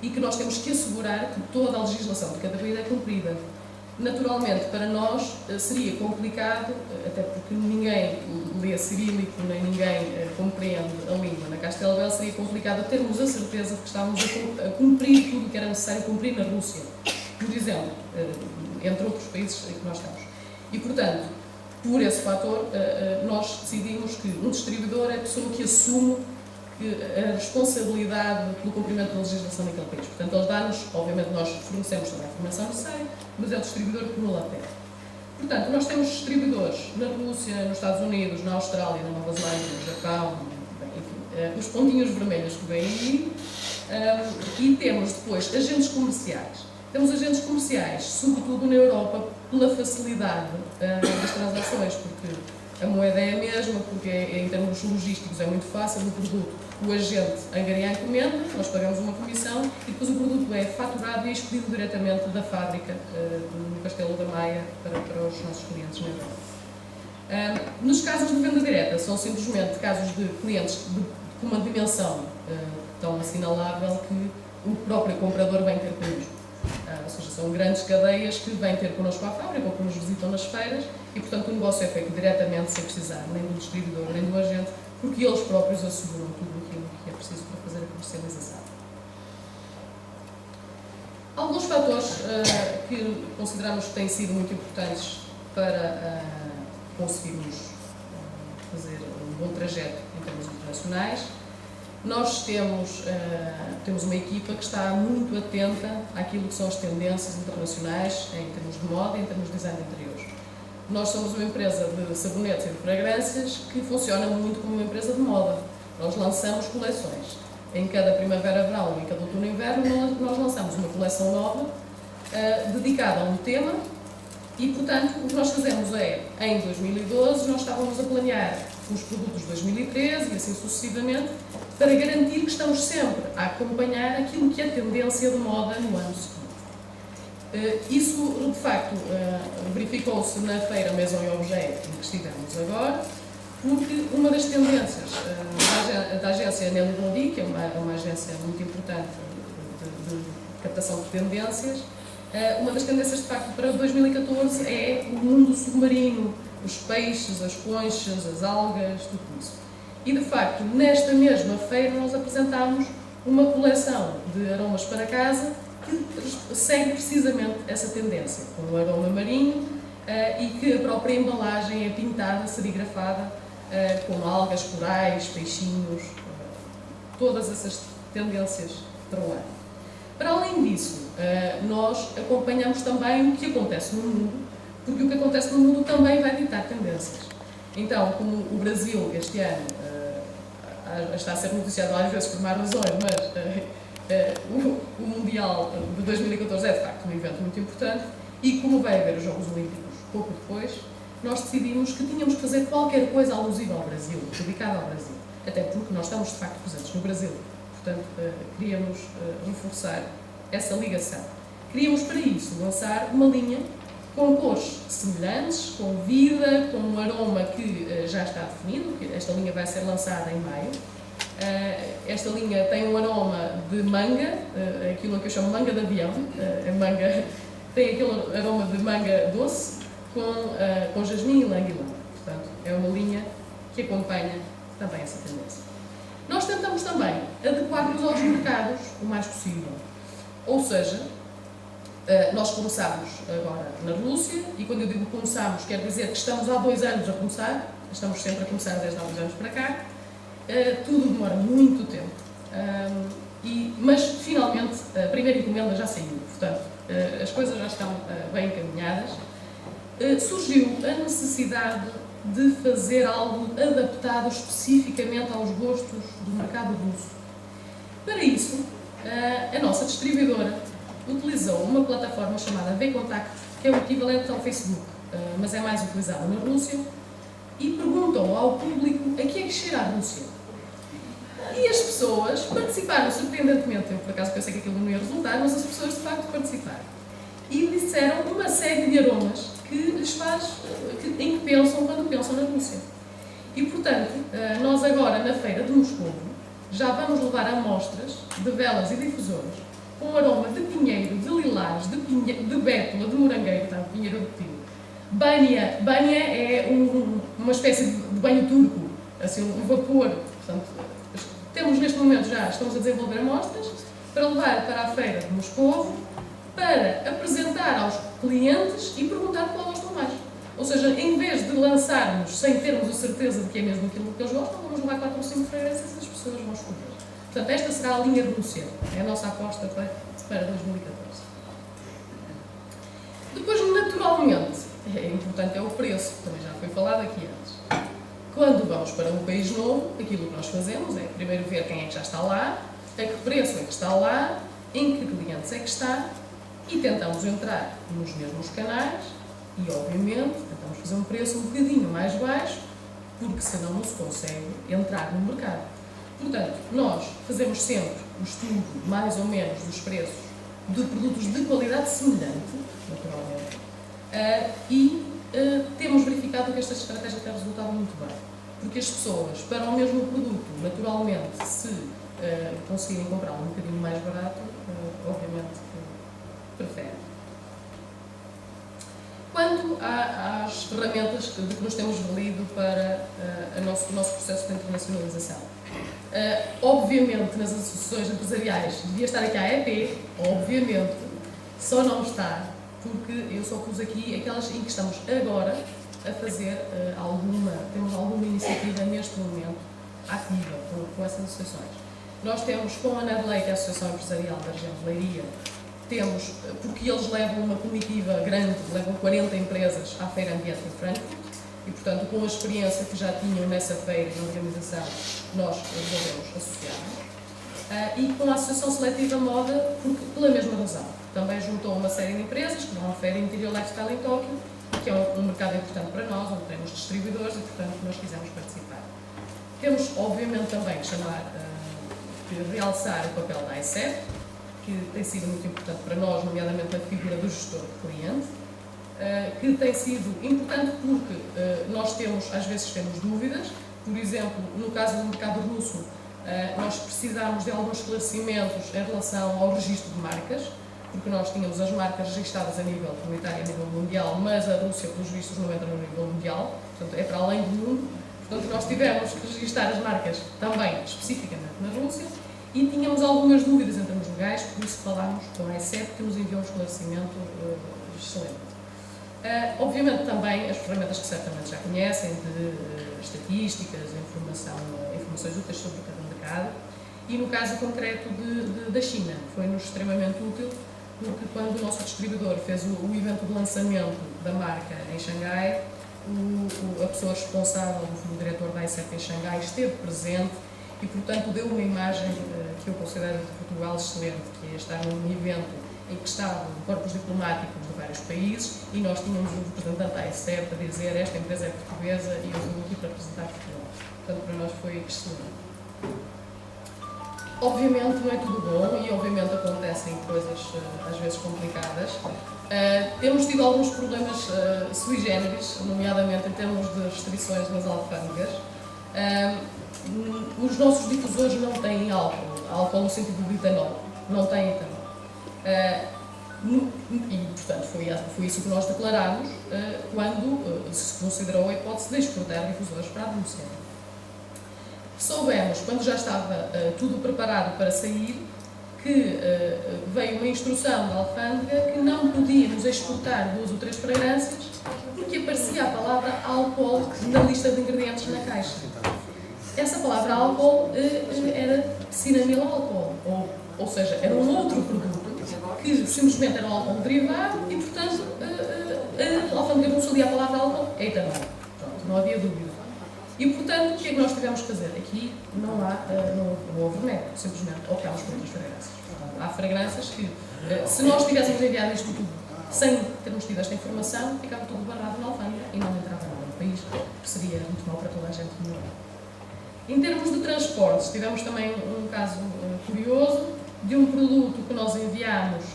e que nós temos que assegurar que toda a legislação de cada país é cumprida. Naturalmente, para nós seria complicado, até porque ninguém lê cirílico, nem ninguém compreende a língua na Castelbel, seria complicado termos a certeza de que estávamos a cumprir tudo o que era necessário cumprir na Rússia, por exemplo, entre outros países em que nós estamos. E, portanto, por esse fator, nós decidimos que um distribuidor é a pessoa que assume a responsabilidade pelo cumprimento da legislação daquele país. Portanto, eles dão-nos, obviamente nós fornecemos toda a informação necessária, mas é o distribuidor que nos pede. Portanto, nós temos distribuidores na Rússia, nos Estados Unidos, na Austrália, na Nova Zelândia, no Japão, enfim, os pontinhos vermelhos que vêm aí, e temos depois agentes comerciais. Temos agentes comerciais, sobretudo na Europa, pela facilidade das transações, porque a moeda é a mesma, porque em termos logísticos é muito fácil, o produto, o agente angaria a encomenda, nós pagamos uma comissão e depois o produto é faturado e expedido diretamente da fábrica no Castelo da Maia para os nossos clientes na Europa. Nos casos de venda direta, são simplesmente casos de clientes com uma dimensão tão assinalável que o próprio comprador vem ter connosco. Ou seja, são grandes cadeias que vêm ter connosco à fábrica ou que nos visitam nas feiras e, portanto, o negócio é feito diretamente, sem precisar nem do distribuidor nem do agente, porque eles próprios asseguram tudo aquilo que é preciso para fazer a comercialização. Alguns fatores que consideramos que têm sido muito importantes para conseguirmos fazer um bom trajeto em termos internacionais. Nós temos uma equipa que está muito atenta àquilo que são as tendências internacionais em termos de moda e em termos de design de interiores. Nós somos uma empresa de sabonetes e de fragrâncias que funciona muito como uma empresa de moda. Nós lançamos coleções. Em cada primavera-verão, em cada outono-inverno, nós lançamos uma coleção nova dedicada a um tema e, portanto, o que nós fazemos é, em 2012, nós estávamos a planear os produtos de 2013 e assim sucessivamente, para garantir que estamos sempre a acompanhar aquilo que é tendência de moda no ano seguinte. Isso, de facto, verificou-se na feira Maison et Objet, em que estivemos agora, porque uma das tendências da agência Nelly Bondi, que é uma agência muito importante de captação de tendências, uma das tendências, de facto, para 2014 é o mundo submarino, os peixes, as conchas, as algas, tudo isso. E, de facto, nesta mesma feira nós apresentámos uma coleção de aromas para casa que segue precisamente essa tendência, com o aroma marinho e que a própria embalagem é pintada, serigrafada, com algas, corais, peixinhos, todas essas tendências para o ano. Para além disso, nós acompanhamos também o que acontece no mundo, porque o que acontece no mundo também vai ditar tendências. Então, como o Brasil este ano está a ser noticiado às vezes por mais razões, mas o Mundial de 2014 é de facto um evento muito importante e como vai haver os Jogos Olímpicos pouco depois, nós decidimos que tínhamos que fazer qualquer coisa alusiva ao Brasil, dedicada ao Brasil, até porque nós estamos de facto presentes no Brasil, portanto queríamos reforçar essa ligação. Queríamos para isso lançar uma linha com cores semelhantes, com vida, com um aroma que já está definido, que esta linha vai ser lançada em maio. Esta linha tem um aroma de manga, aquilo que eu chamo manga de avião, tem aquele aroma de manga doce, com jasmim e lang-ylang. Portanto, é uma linha que acompanha também essa tendência. Nós tentamos também adequar-nos aos mercados o mais possível. Ou seja, nós começámos agora na Rússia, e quando eu digo começámos, quer dizer que estamos há 2 anos a começar, estamos sempre a começar desde há 2 anos para cá, tudo demora muito tempo, mas finalmente a primeira encomenda já saiu, portanto as coisas já estão bem encaminhadas. Surgiu a necessidade de fazer algo adaptado especificamente aos gostos do mercado russo. Para isso, a nossa distribuidora utilizou uma plataforma chamada VKontakte, que é o equivalente ao Facebook, mas é mais utilizada na Rússia, e perguntou ao público a que é que cheira a Rússia. E as pessoas participaram, surpreendentemente, eu por acaso pensei que aquilo não ia resultar, mas as pessoas de facto participaram. E disseram uma série de aromas que lhes faz, em que pensam quando pensam na Rússia. E portanto, nós agora na feira de Moscou já vamos levar amostras de velas e difusores com aroma de pinheiro, de lilás, de bétula, de morangueiro, tá? Pinheiro de tiro. Banha é uma espécie de banho turco, assim, um vapor. Portanto, temos neste momento estamos a desenvolver amostras para levar para a feira de Moscovo, para apresentar aos clientes e perguntar qual gostam mais. Ou seja, em vez de lançarmos sem termos a certeza de que é mesmo aquilo que eles gostam, vamos levar 4 ou 5 fragrâncias e as pessoas vão escolher. Portanto, esta será a linha de Rússia. É a nossa aposta para 2014. Depois, naturalmente, é importante o preço, também já foi falado aqui antes. Quando vamos para um país novo, aquilo que nós fazemos é primeiro ver quem é que já está lá, a que preço é que está lá, em que clientes é que está, e tentamos entrar nos mesmos canais e, obviamente, tentamos fazer um preço um bocadinho mais baixo, porque senão não se consegue entrar no mercado. Portanto, nós fazemos sempre o estudo, mais ou menos, dos preços de produtos de qualidade semelhante, naturalmente, e temos verificado que esta estratégia tem resultado muito bem. Porque as pessoas, para o mesmo produto, naturalmente, se conseguirem comprá-lo um bocadinho mais barato, obviamente preferem. Quanto às ferramentas de que nos temos valido para o nosso processo de internacionalização. Obviamente, nas associações empresariais, devia estar aqui a AEP, obviamente, só não está, porque eu só pus aqui aquelas em que estamos agora a fazer temos alguma iniciativa neste momento ativa com essas associações. Nós temos com a NADLEI, que é a Associação Empresarial da Região de Leiria, porque eles levam uma comitiva grande, levam 40 empresas à Feira Ambiente em Frankfurt, e portanto, com a experiência que já tinham nessa feira e na organização, nós resolvemos associar. E com a Associação Seletiva Moda, pela mesma razão. Também juntou uma série de empresas que vão à Feira Interior Lifestyle em Tóquio, que é um mercado importante para nós, onde temos distribuidores e, portanto, nós quisemos participar. Temos, obviamente, também que realçar o papel da ICEP, que tem sido muito importante para nós, nomeadamente a figura do gestor de cliente, que tem sido importante porque nós às vezes temos dúvidas. Por exemplo, no caso do mercado russo, nós precisamos de alguns esclarecimentos em relação ao registro de marcas, porque nós tínhamos as marcas registradas a nível comunitário e a nível mundial, mas a Rússia, pelos vistos, não entra no nível mundial, portanto é para além do mundo. Portanto, nós tivemos que registrar as marcas também especificamente na Rússia e tínhamos algumas dúvidas em termos legais, por isso falámos com a ICEP, que nos enviou um esclarecimento excelente. Obviamente também as ferramentas que certamente já conhecem, de estatísticas, informações úteis sobre cada mercado, e no caso concreto da China, foi-nos extremamente útil, porque quando o nosso distribuidor fez o evento de lançamento da marca em Xangai, a pessoa responsável, o diretor da ICEP em Xangai, esteve presente e, portanto, deu uma imagem que eu considero de Portugal excelente, que é estar num evento em que estavam corpos diplomáticos de vários países e nós tínhamos um representante da ICEP a dizer: esta empresa é portuguesa e eu estou aqui para representar Portugal. Portanto, para nós foi excelente. Obviamente não é tudo bom e obviamente acontecem coisas às vezes complicadas. Temos tido alguns problemas sui generis, nomeadamente em termos de restrições nas alfândegas. Os nossos difusores não têm álcool no sentido de etanol, não têm etanol. E, portanto, foi isso que nós declarámos quando se considerou a hipótese de exportar difusores para a Rússia. Soubemos, quando já estava tudo preparado para sair, que veio uma instrução da alfândega que não podíamos exportar 2 ou 3 fragrâncias porque aparecia a palavra álcool na lista de ingredientes na caixa. Essa palavra álcool era cinamilalcool, ou seja, era um outro produto que simplesmente era um álcool derivado e, portanto, a alfândega russa lia a palavra álcool é etanol. Pronto, não havia dúvida. E, portanto, o que é que nós tivemos que fazer? Aqui não houve remédio, simplesmente optámos por outras fragrâncias. Portanto, há fragrâncias que, se nós tivéssemos enviado isto tudo sem termos tido esta informação, ficava tudo barrado na alfândega e não entrava nada no país, que seria muito mau para toda a gente. Em termos de transportes, tivemos também um caso curioso de um produto que nós enviámos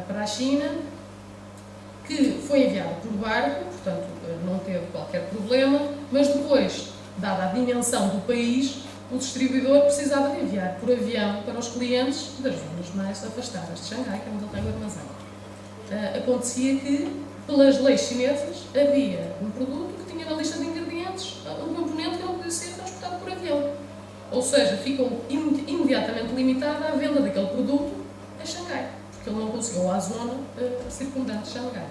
para a China, que foi enviado por barco, portanto não teve qualquer problema, mas depois, dada a dimensão do país, o distribuidor precisava de enviar por avião para os clientes das zonas mais afastadas de Xangai, que é onde ele tem o armazém. Acontecia que, pelas leis chinesas, havia um produto que tinha na lista de ingredientes um componente que não podia ser transportado por avião. Ou seja, ficou imediatamente limitada a venda daquele produto a Xangai, porque ele não conseguiu à zona circundante de Xangai.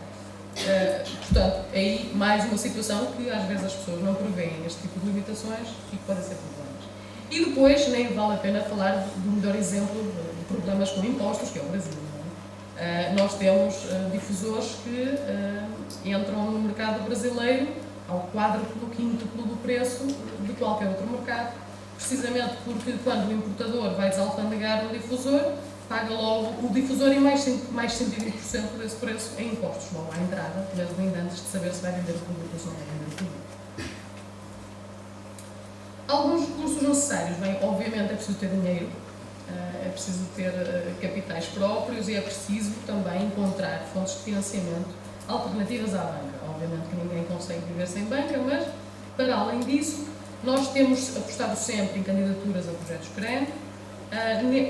Portanto, aí mais uma situação que às vezes as pessoas não prevêem este tipo de limitações e que podem ser problemas. E depois, nem vale a pena falar do melhor exemplo de problemas com impostos, que é o Brasil. Nós temos difusores que entram no mercado brasileiro ao quádruplo, quíntuplo do preço de qualquer outro mercado, precisamente porque quando o importador vai desalfandegar o difusor, paga logo o difusor e mais 120% desse preço em impostos, logo à entrada, mesmo ainda antes de saber se vai vender o produto ou se não vai vender o produto. Alguns recursos necessários, bem, obviamente é preciso ter dinheiro, é preciso ter capitais próprios e é preciso também encontrar fontes de financiamento alternativas à banca. Obviamente que ninguém consegue viver sem banca, mas, para além disso, nós temos apostado sempre em candidaturas a projetos CREM.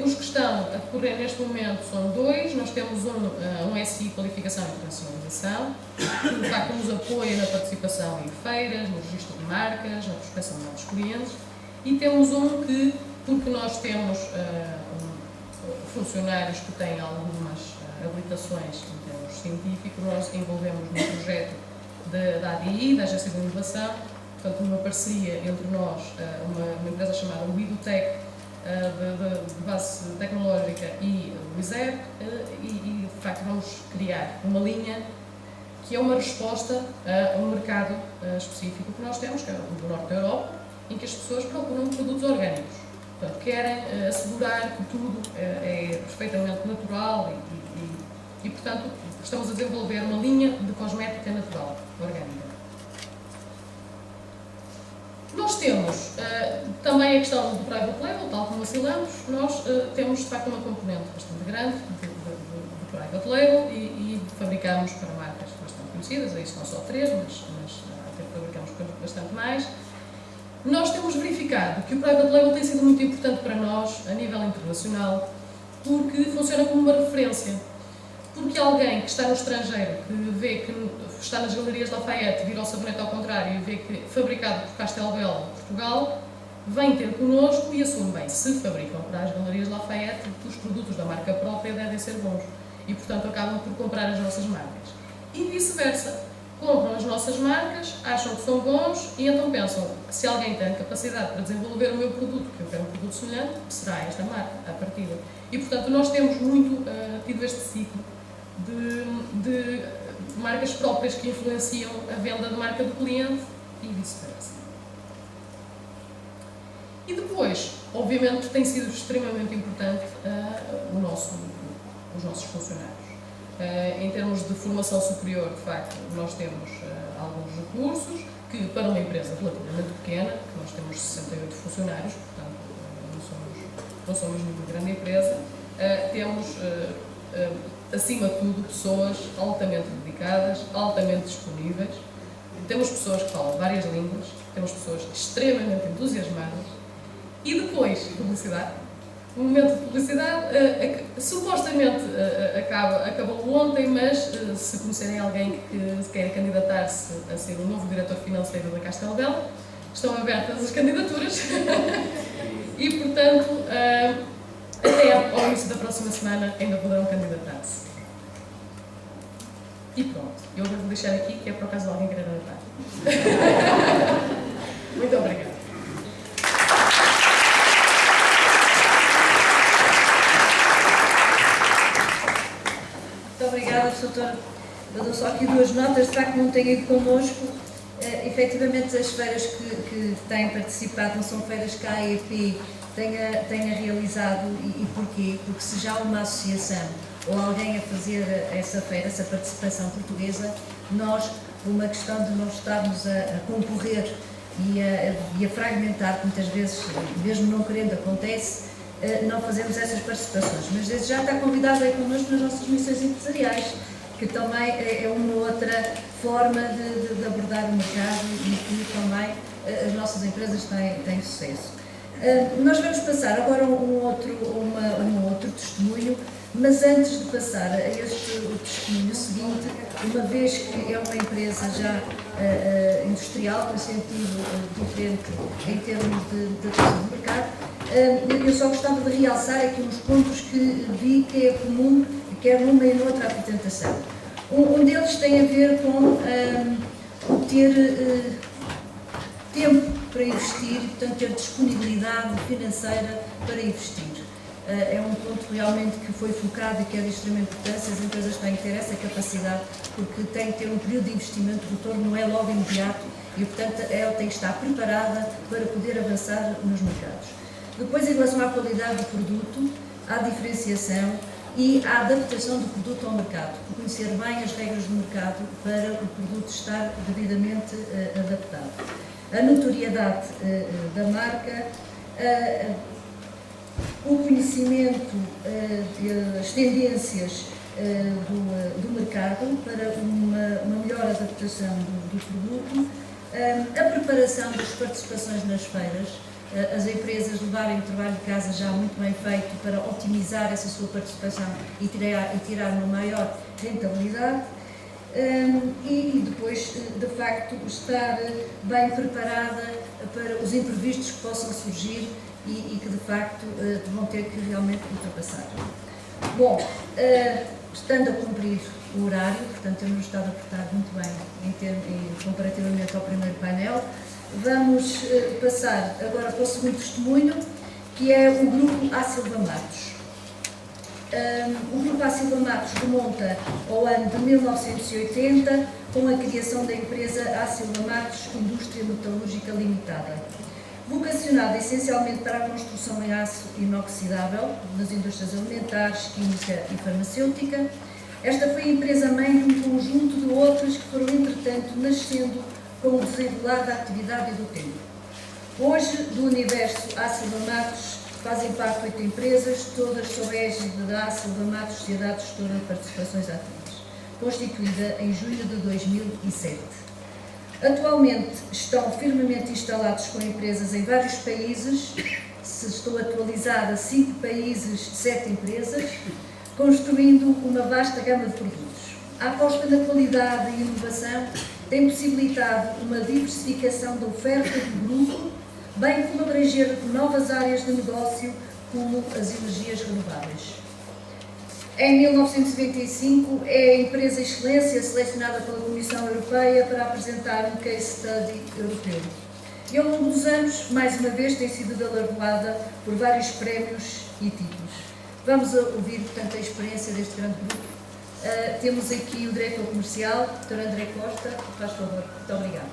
Os que estão a decorrer neste momento são dois. Nós temos um SI Qualificação e Internacionalização, que de facto nos apoia na participação em feiras, no registro de marcas, na prospecção de novos clientes, e temos um que, porque nós temos funcionários que têm algumas habilitações em termos científicos, nós envolvemos no projeto da ADI, da Agência de Inovação, portanto uma parceria entre nós, uma empresa chamada Widutech, de base tecnológica, e o ISER, e de facto vamos criar uma linha que é uma resposta a um mercado específico que nós temos, que é o do Norte da Europa, em que as pessoas procuram produtos orgânicos. Portanto, querem assegurar que tudo é perfeitamente natural e, portanto, estamos a desenvolver uma linha de cosmética natural, orgânica. Nós temos também a questão do private label, tal como assinalamos. Nós temos, de facto, uma componente bastante grande de private label e fabricamos para marcas bastante conhecidas, aí são só 3, mas até fabricamos bastante mais. Nós temos verificado que o private label tem sido muito importante para nós, a nível internacional, porque funciona como uma referência. Porque alguém que está no estrangeiro, que vê que está nas galerias Lafayette, vira o sabonete ao contrário e vê que fabricado por Castelbel, Portugal, vem ter connosco e assume bem, se fabricam para as galerias Lafayette, os produtos da marca própria devem ser bons. E, portanto, acabam por comprar as nossas marcas. E vice-versa. Compram as nossas marcas, acham que são bons e então pensam que se alguém tem capacidade para desenvolver o meu produto, que eu quero um produto semelhante, será esta marca, à partida. E, portanto, nós temos muito tido este ciclo de marcas próprias que influenciam a venda de marca do cliente e vice-versa. E depois, obviamente, tem sido extremamente importante os nossos funcionários. Em termos de formação superior, de facto, nós temos alguns recursos que, para uma empresa relativamente pequena, que nós temos 68 funcionários, portanto, não somos uma grande empresa, temos, acima de tudo, pessoas altamente dedicadas, altamente disponíveis, temos pessoas que falam várias línguas, temos pessoas extremamente entusiasmadas e depois, publicidade. O momento de publicidade supostamente acabou ontem, mas se conhecerem alguém que quer candidatar-se a ser o novo diretor financeiro da Castelbel, estão abertas as candidaturas e, portanto, até ao início da próxima semana ainda poderão candidatar-se. E pronto, eu vou deixar aqui, que é por acaso alguém querer anotar. Muito obrigada. Obrigada, doutora. Eu dou só aqui duas notas, de facto não tenho ido connosco. Efetivamente, as feiras que têm participado não são feiras que a AEP tenha realizado. E porquê? Porque se já há uma associação ou alguém a fazer essa feira, essa participação portuguesa, nós, por uma questão de não estarmos a concorrer e a fragmentar, que muitas vezes, mesmo não querendo, acontece, não fazemos essas participações. Mas desde já está convidado aí connosco nas nossas missões empresariais, que também é uma outra forma de abordar o mercado e que também as nossas empresas têm sucesso. Nós vamos passar agora um outro testemunho, mas antes de passar a este testemunho seguinte, uma vez que é uma empresa já industrial, no sentido diferente em termos de atuação de mercado, eu só gostava de realçar aqui uns pontos que vi que é comum, quer numa e noutra apresentação. Um deles tem a ver com ter tempo para investir, portanto, ter disponibilidade financeira para investir. É um ponto realmente que foi focado e que é de extrema importância. As empresas têm que ter essa capacidade, porque têm que ter um período de investimento, o retorno não é logo imediato e, portanto, ela tem que estar preparada para poder avançar nos mercados. Depois, em relação à qualidade do produto, à diferenciação e à adaptação do produto ao mercado, conhecer bem as regras do mercado para o produto estar devidamente adaptado. A notoriedade da marca, o conhecimento das tendências do mercado para uma melhor adaptação do produto, a preparação das participações nas feiras, as empresas levarem o trabalho de casa já muito bem feito para otimizar essa sua participação e tirar uma maior rentabilidade. E depois, de facto, estar bem preparada para os imprevistos que possam surgir e que, de facto, vão ter que realmente ultrapassar. Bom, estando a cumprir o horário, portanto, temos estado a portar muito bem comparativamente ao primeiro painel, vamos passar agora para o segundo testemunho, que é o Grupo A. Silva Matos. O Grupo A. Silva Matos remonta ao ano de 1980, com a criação da empresa A. Silva Matos Indústria Metalúrgica Limitada. Vocacionada essencialmente para a construção em aço inoxidável, nas indústrias alimentares, química e farmacêutica, esta foi a empresa-mãe de um conjunto de outras que foram, entretanto, nascendo com o desenrolar da atividade e do tempo. Hoje, do universo A. Silva Matos, fazem parte 8 empresas, todas sob a égide da A. Silva Matos Sociedade Gestora de Participações Ativas, constituída em junho de 2007. Atualmente estão firmemente instalados com empresas em vários países, se estou atualizada, 5 países, 7 empresas, construindo uma vasta gama de produtos. A aposta na qualidade e inovação tem possibilitado uma diversificação da oferta do grupo, bem como abranger novas áreas de negócio, como as energias renováveis. Em 1995, é a empresa Excelência selecionada pela Comissão Europeia para apresentar um case study europeu. E ao longo dos anos, mais uma vez, tem sido galardoada por vários prémios e títulos. Vamos ouvir, portanto, a experiência deste grande grupo. Temos aqui o diretor comercial, Dr. André Costa. Faz favor. Muito obrigado.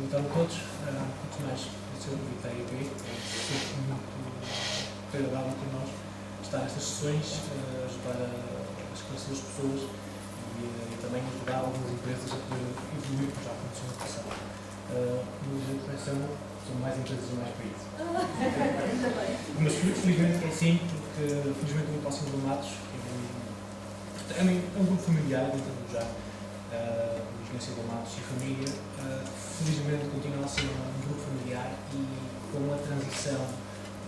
Então, todos, antes de mais, o Sr. Vitória B, é sempre muito agradável para nós estar nestas sessões, ajudar a esclarecer as pessoas e também ajudar algumas empresas a poder evoluir, como já aconteceu no passado. Mas a correção são mais empresas e mais países. Mas felizmente é assim, porque felizmente o Grupo Silva Matos é um grupo familiar, dentro já. Os Silva Matos e família, felizmente continua a ser um grupo familiar e com a transição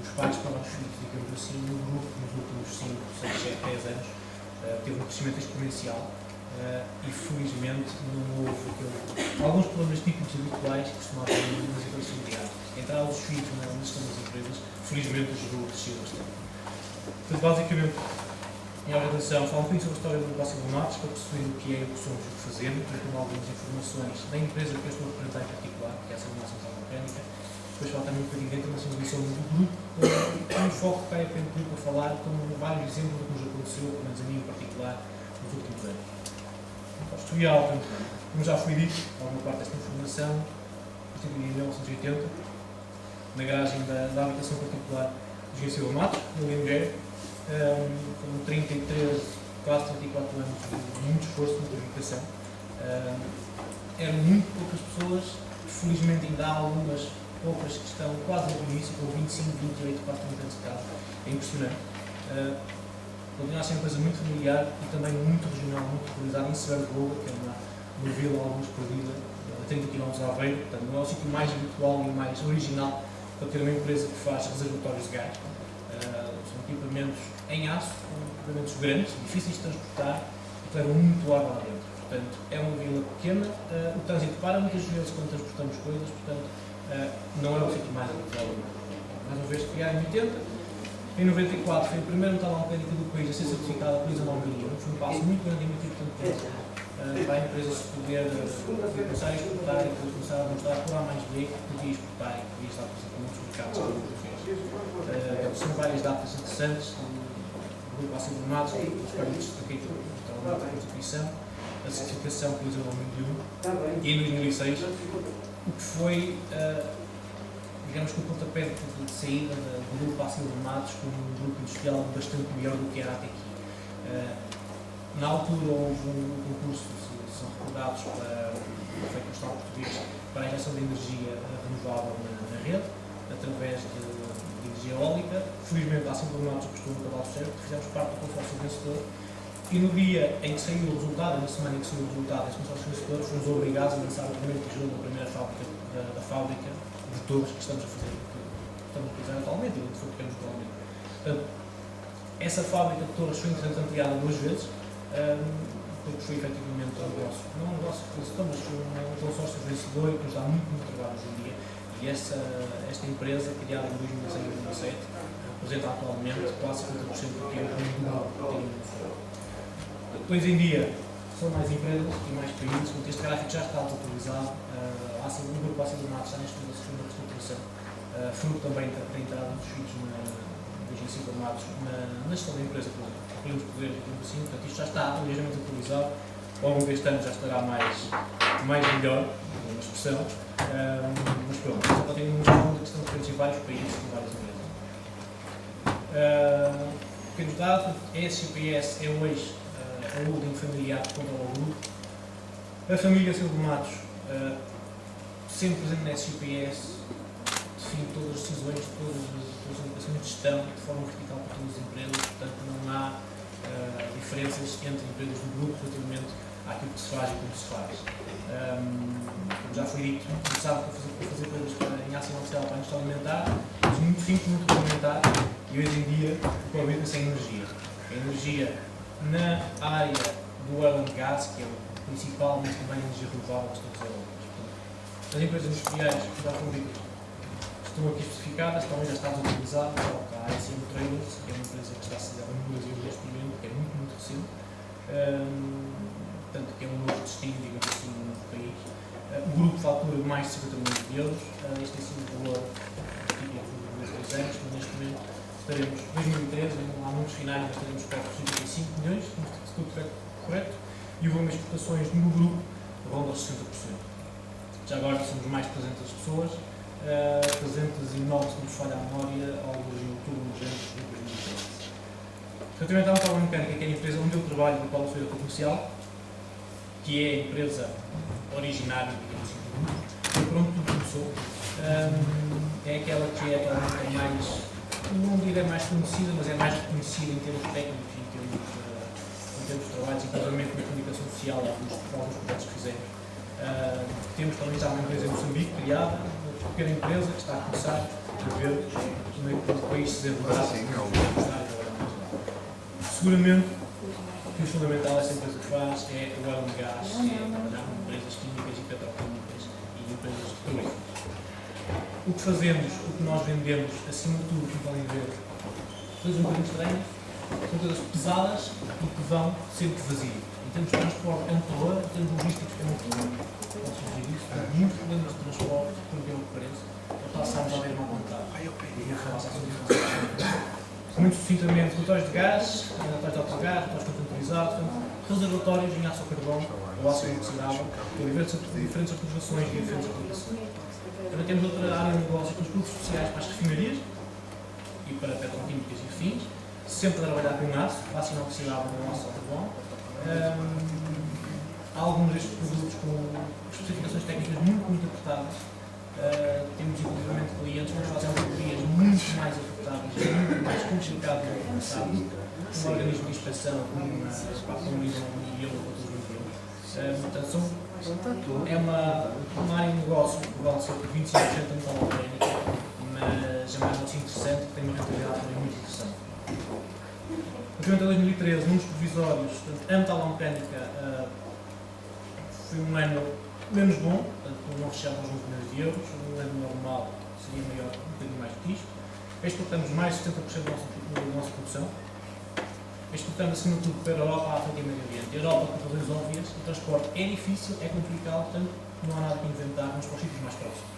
dos pais para os filhos, digamos assim, no grupo nos últimos 5, 6, 7, 10 anos teve um crescimento exponencial e felizmente não houve alguns problemas típicos habituais que costumavam haver nas empresas familiares. A entrada dos filhos na gestão das empresas, felizmente ajudou a crescer bastante. Portanto, basicamente, em organização, fala um pouquinho sobre a história do Grupo Silva Matos, para perceber o que é, o que somos, o que fazemos, com algumas informações da empresa que eu estou a representar em particular, que é a Silva Central Mecânica. Depois fala também um bocadinho da internacionalização do grupo, com um foco que vai apenas para falar com vários exemplos do que nos aconteceu, pelo menos a mim em particular, nos últimos anos. O historial, como já foi dito, alguma parte desta informação, constituída em 1980, na garagem da habitação particular do Engenheiro Silva Matos, no Limoeiro. Com 33, quase 34 anos de muito esforço, muita dedicação. Eram muito poucas pessoas, felizmente ainda há algumas outras que estão quase no início, com 25, 28, quase 30 anos de casa. É impressionante. Continua a ser uma coisa muito familiar e também muito regional, muito localizada em Severo de Goga, que é uma vila alguns perdida, a 30 km de Aveiro. Portanto, não é o sítio mais habitual e mais original para ter uma empresa que faz reservatórios de gás. São equipamentos em aço, equipamentos grandes, difíceis de transportar e que levam muito ar lá dentro. Portanto, é uma vila pequena, o trânsito para muitas vezes quando transportamos coisas, portanto, não é o sítio mais habitual. Mais uma vez, criado em 80, em 94 foi a primeira metal alquímica do país a ser certificada pela ISO 9001. Foi um passo muito grande e muito importante para a empresa se poder começar a exportar e começar a mostrar por A mais B que podia exportar e que podia estar presente em muitos mercados como o fez. São várias datas interessantes do grupo Ácido Bromados, os quais eu destaquei a Constituição, a certificação pela ISO 9001 e em 2006 o que foi digamos que o pontapé de saída do grupo Ácido Bromados como um grupo industrial bastante melhor do que era até aqui. Na altura houve um concurso, se são recordados, feito no Estado português, para a injeção de energia renovável na rede, através de energia eólica. Felizmente a Ácido Bromados apostou no cavalo certo, fizemos parte do consórcio vencedor e no dia em que saiu o resultado, na semana em que saiu o resultado desse consórcio vencedor, fomos obrigados a lançar o primeiro tijolo da primeira fábrica da fábrica de torres que estamos a fazer, que estamos a utilizar atualmente e onde foi pequeno atualmente. Portanto, essa fábrica de torres foi entretanto ampliada 2 vezes, porque foi efetivamente um negócio, não um negócio que estamos um consórcio vencedor e que nos dá muito trabalho hoje em dia. E esta empresa, criada em 2006 e 2007, representa atualmente quase 50% do que é o mundo. Depois em dia, são mais empresas e mais países, porque este gráfico já está desatualizado. O grupo Ácido Bromados está neste momento a sofrer uma reestruturação, fruto também da entrada dos filhos dos Ácido Bromados na gestão da empresa, pelos poderes e assim. Portanto, isto já está ligeiramente atualizado. Ao longo deste ano já estará mais melhor, uma expressão, mas pronto, só tem um estudo que estão presentes em vários países com várias empresas. Pequenos dados, a SCPS é hoje a holding familiar que controla o grupo. A família Ácido Bromados, sempre presente na SCPS, define todas as decisões, todas as indicações de gestão de forma vertical para todas as empresas, portanto não há diferenças entre empresas do grupo relativamente àquilo que se faz e como se faz. Como já foi dito, começava a fazer coisas em ação oficial para a indústria alimentar, mas muito simples, muito rudimentar, e hoje em dia o problema é sem energia. A energia na área do oil and gas, que é o principal, mas também a energia renovável que estão desenvolvidas. As empresas industriais que já foram ditas estão aqui especificadas, também já está utilizado, a SM Trailers, que é uma empresa que está sediada no Brasil neste momento, que é muito recente, portanto que é um novo destino, digamos assim, no país. O grupo fatura mais de 50 milhões de euros, este tem sido o valor típico dos 2 anos, mas neste momento estaremos, em 2013, há muitos finais, nós estaremos perto de 35 milhões, se tudo estiver correto, e o volume de exportações no grupo ronda os 60%. Já agora somos mais de 300 pessoas, 309, se não me falha a memória, alguns em outubro, novembro de 2013. Relativamente à Metal Mecânica, que é a empresa onde eu trabalho, na qual eu sou diretor comercial, que é a empresa originária, digamos assim, do grupo, por onde tudo começou, é aquela que é atualmente mais, não direi mais conhecida, mas é mais reconhecida em termos técnicos e em termos de trabalhos, inclusive na comunicação social, alguns projetos que fizemos. Temos também já uma empresa em Moçambique, criada, uma pequena empresa que está a começar a ver como é que o país se desenvolverá. Seguramente, o que o fundamental esta empresa que faz é o oil and gas, é trabalhar com empresas químicas e petroquímicas e empresas petrolíferas. O que fazemos, o que nós vendemos, acima de tudo, como podem ver, coisas um bocadinho estranhas, são coisas pesadas e que vão sempre vazias. Em termos de transporte é um terror, em termos logísticos é um terror. Posso dizer isso? Há muitos problemas de transporte, por que que pareça, passamos a ver uma vontade. Muito sucintamente, relatórios de gás, relatórios de autogás, relatórios contemporizados, reservatórios em aço carbono ou aço inoxidável, com diferentes aprovações e diferentes aplicações. Também temos outra área de negócio com os produtos especiais para as refinarias e para petroquímicas e afins, sempre a trabalhar com aço, aço inoxidável ou aço carbono. Há alguns destes produtos com especificações técnicas muito apertadas, temos inclusivamente clientes que fazem auditorias muito mais apertadas, muito mais complicado do que passado, um organismo de inspeção como um ISO e eu portanto, é uma área de negócio que vale cerca de 25% da metal orgânica, mas é mais interessante e tem uma rentabilidade também muito interessante. Relativamente a 2013, números provisórios, a metal mecânica foi um ano menos bom, portanto não fechava aos 20 milhões de euros, um ano normal seria maior, um bocadinho mais do que isto. Exportamos mais de 70% da nossa produção. Exportamos acima de tudo para a Europa, a África e o Médio Oriente. A Europa, por razões óbvias, o transporte é difícil, é complicado, portanto não há nada que inventar, mas para os sítios mais próximos.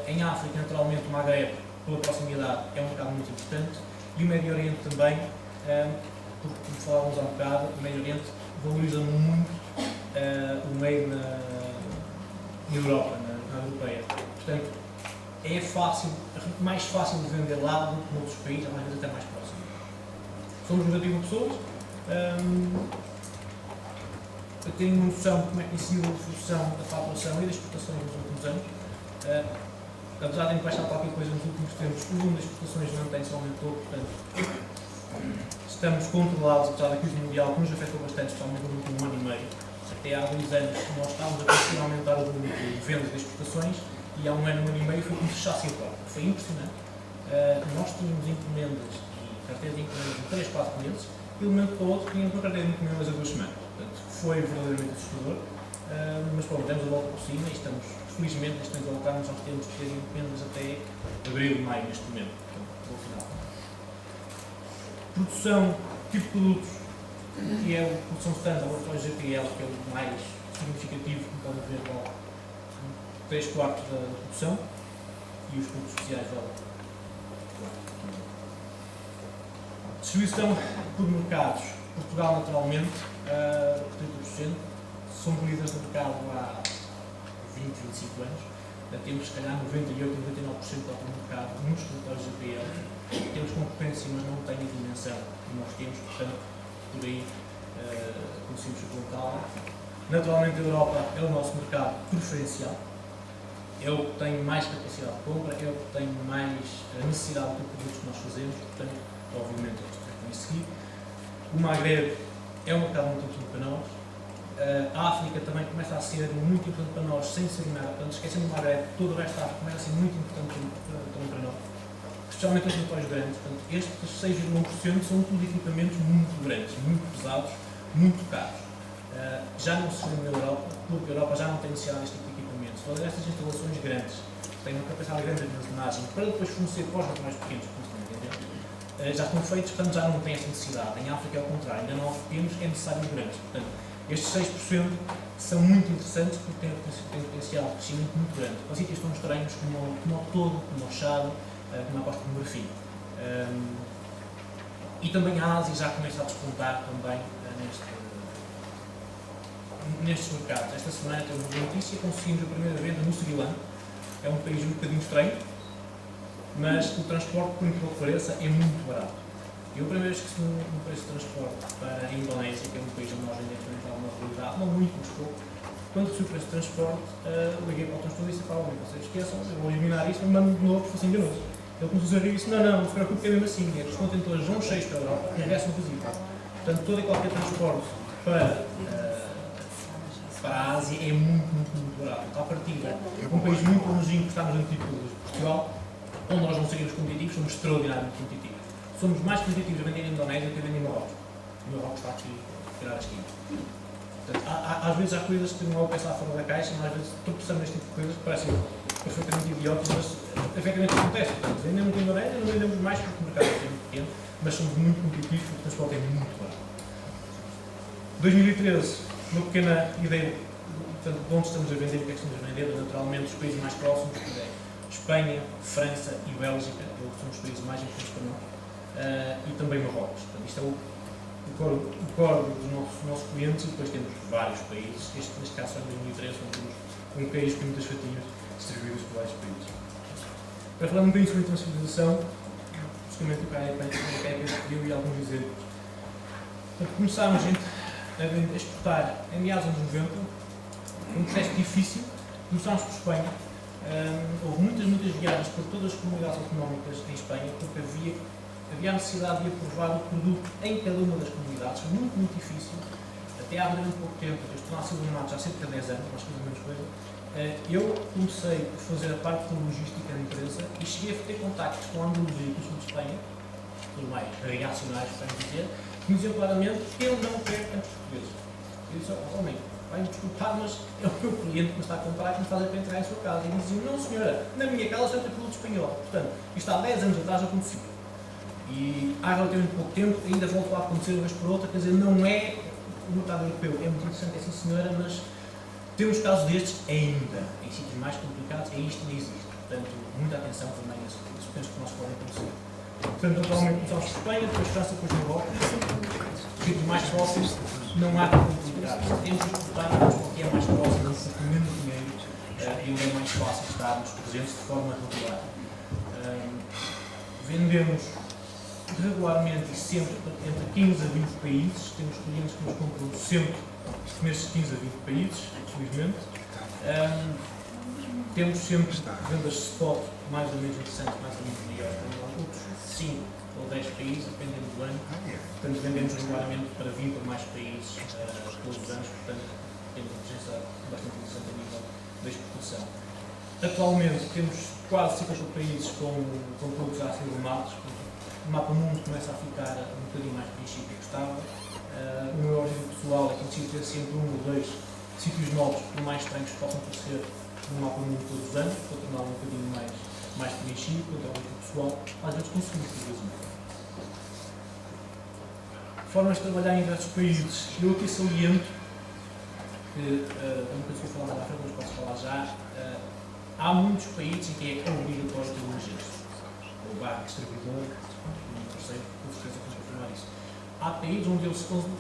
Em África, naturalmente, o Magreb, pela proximidade, é um mercado muito importante, e o Médio Oriente também, porque, como falávamos há um bocado, o Médio Oriente valoriza muito o meio na Europa, na europeia. Portanto, é fácil, mais fácil de vender lá do que noutros países, às vezes até mais próximo. Somos 91 pessoas. Eu tenho uma noção de como é que tem sido a evolução da faturação e das exportações nos últimos anos. Apesar de baixar qualquer coisa nos últimos tempos, o volume das exportações mantém-se, aumentou, portanto, estamos controlados, apesar da crise mundial que nos afetou bastante, especialmente no último ano e meio. Até há 2 anos nós estávamos a conseguir aumentar o volume de vendas das exportações e há um ano e meio foi como se fechasse a porta. Foi impressionante. Nós tínhamos encomendas e carteiras de encomendas de 3, 4 meses e de um momento para o outro tínhamos uma carteira de encomendas a 2 semanas. Portanto, foi verdadeiramente assustador, mas pronto, demos a volta por cima e estamos, felizmente, neste momento voltamos, nós temos que ter encomendas até abril, maio, neste momento, portanto, ao final. Produção, tipo de produtos, que é a produção standard, ou GPL, que é o mais significativo, como podem ver, vale 3/4 da produção e os produtos especiais valem 4. Distribuição por mercados. Portugal, naturalmente, 30%. Somos líderes no mercado há 20, 25 anos. Temos, se calhar, 98, 99% do mercado nos territórios GPL. Temos concorrência, mas não tem a dimensão que nós temos, portanto, por aí conseguimos suplantá-la. Naturalmente, a Europa é o nosso mercado preferencial. É o que tem mais capacidade de compra, é o que tem mais necessidade de produtos que nós fazemos, portanto, obviamente, eles têm que seguir. O Magreb é um mercado muito importante para nós. A África também começa a ser muito importante para nós, sem ser nada. Portanto, esquecendo o Magreb, todo o resto da África começa a ser muito importante também para nós. Especialmente os territórios grandes. Portanto, estes 6,1% são tudo equipamentos muito grandes, muito pesados, muito caros. Já não se vê na Europa, porque a Europa já não tem necessidade deste tipo de equipamentos. Todas estas instalações grandes, que têm uma capacidade grande de armazenagem, para depois fornecer para os mais pequenos, como estão a entender, já estão feitos, portanto já não tem essa necessidade. Em África é o contrário, ainda não os pequenos, é necessário os grandes. Portanto, estes 6% são muito interessantes porque têm um potencial de crescimento muito grande. Para sítios tão estranhos como o Togo, como o Chad, como a Costa do Marfim. E também a Ásia já começa a despontar também nestes mercados. Esta semana temos uma notícia, conseguimos a primeira venda no Sri Lanka. É um país um bocadinho estranho, mas o transporte, por incrível que pareça, é muito barato. Eu a primeira vez que subi no preço de transporte para a Indonésia, que é um país onde nós ainda temos alguma realidade, não muito, mas pouco, quando subi o preço de transporte, liguei para o transporte e disse: "Pá, vocês esqueçam, eu vou eliminar isto, mas mando de novo, fosse enganoso." Ele começou a dizer isso: não se preocupe, que é mesmo assim, é que os contentores vão cheios para a Europa e regressam vazios. Portanto, todo e qualquer transporte para a Ásia é muito barato. À partida, um país muito longínquo que está nos antípodas de Portugal, onde nós não seríamos competitivos, somos extraordinariamente competitivos. Somos mais competitivos a vender em Indonésia do que a vender em Marrocos. O Marrocos está aqui a tirar a esquina. Portanto, às vezes há coisas que não vão pensar fora da caixa, mas às vezes tropeçamos neste tipo de coisas que parecem perfeitamente idiotas, mas efetivamente acontece. Portanto, vendemos em Indonésia, não vendemos mais porque o mercado é muito pequeno, mas somos muito competitivos porque o transporte é muito barato. 2013, uma pequena ideia portanto, de onde estamos a vender e o que é que estamos a vender. Naturalmente, os países mais próximos, Espanha, França e Bélgica, são os países mais importantes para nós, e também Marrocos. Portanto, isto é o core dos nossos clientes, e depois temos vários países. Neste caso, em 2013, temos um país com muitas fatias distribuídas por vários países. Para falar um bocadinho sobre internacionalização, justamente o que a EPA pediu e alguns exemplos. Portanto, começámos a exportar em meados dos anos 90, um processo difícil. Começámos por Espanha, Houve muitas viagens por todas as comunidades autonómicas em Espanha, porque havia a necessidade de aprovar o produto em cada uma das comunidades, muito difícil. Até há relativamente pouco tempo, eu estou na Silva Matos há cerca de 10 anos, mais ou menos coisa, eu comecei a fazer a parte da logística da empresa e cheguei a ter contactos com a Andaluzia e com o sul de Espanha, tudo mais reacionários, para dizer, que me diziam claramente que eu não quero tantos portugueses. Eu disse, homem, vai-me desculpar, mas é o meu cliente que me está a comprar e que me faz para entrar em sua casa. E diziam, não senhora, na minha casa só tem produto espanhol. Portanto, isto há 10 anos atrás acontecia. E há relativamente pouco tempo ainda voltou a acontecer uma vez por outra, quer dizer, não é o mercado europeu, é muito interessante, é sim senhora, mas temos casos destes ainda, em sítios mais complicados, e isto ainda existe. Portanto, muita atenção também a esses pensos que nós podem acontecer. Portanto, atualmente começamos por Espanha, depois França, depois Marrocos, sítios mais próximos, não há complicados. Temos de exportar o que é mais próximo, com menos dinheiro, e onde é mais fácil estarmos presentes de forma regular. Vendemos regularmente e sempre entre 15 a 20 países, temos clientes que nos compram sempre nesses 15 a 20 países, infelizmente. Temos sempre vendas de spot mais ou menos interessantes, mais ou menos maiores, outros 5 ou 10 países, dependendo do ano. Portanto, vendemos regularmente para 20 ou mais países todos os anos, portanto, temos uma presença bastante interessante a nível da exportação. Atualmente temos quase 50 países com produtos a ser arrumados. O mapa mundo começa a ficar um bocadinho mais preenchido que gostava. O meu objetivo pessoal é conseguir ter sempre um ou dois sítios novos, por mais estranhos que possam aparecer no mapa mundo todos os anos, para torná-lo um bocadinho mais preenchido, quanto ao objetivo pessoal, às vezes conseguimos por vezes. Formas de trabalhar em diversos países. Eu aqui saliento que, uma coisa que eu vou falar mais à frente, mas posso falar já, há muitos países em que é obrigatório ter um agente, ou distribuidor, um terceiro, com certeza que confirmar isso. Há países onde